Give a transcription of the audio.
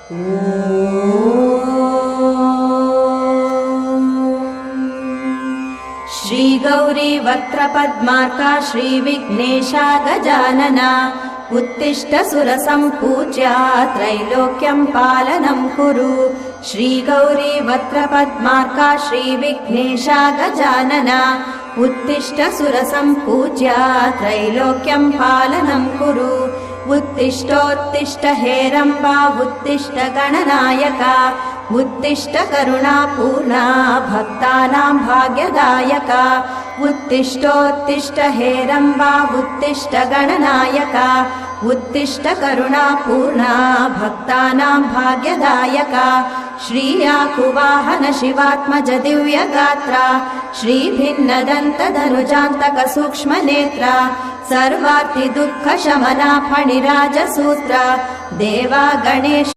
श्री गौरी वक्त्रपद्मार्का श्रीविघ्नेशा गजानना उत्तिष्ठ सुरसम्पूज्या त्रैलोक्यं पालनं कुरु। श्री गौरी वक्त्रपद्मार्का श्रीविघ्नेशा गजानना उत्तिष्ठ सुरसम्पूज्या त्रैलोक्यं पालनं कुरु। उत्तिष्ठोत्तिष्ठ हेरम्बा उत्तिष्ठ गणनायका उत्तिष्ठ करुणापूर्णा भक्तानां भाग्यदायका। उत्तिष्ठोत्तिष्ठ हेरम्बा उत्तिष्ठ गणनायका उत्तिष्ठ करुणापूर्णा भक्तानां भाग्यदायका। श्रीयाकुवाहन शिवात्मज दिव्यगात्रा श्रीभिन्नदन्तधनुजान्तक सूक्ष्मनेत्रा सर्वार्थिदुःखशमना फणिराजसूत्रा देवा गणेश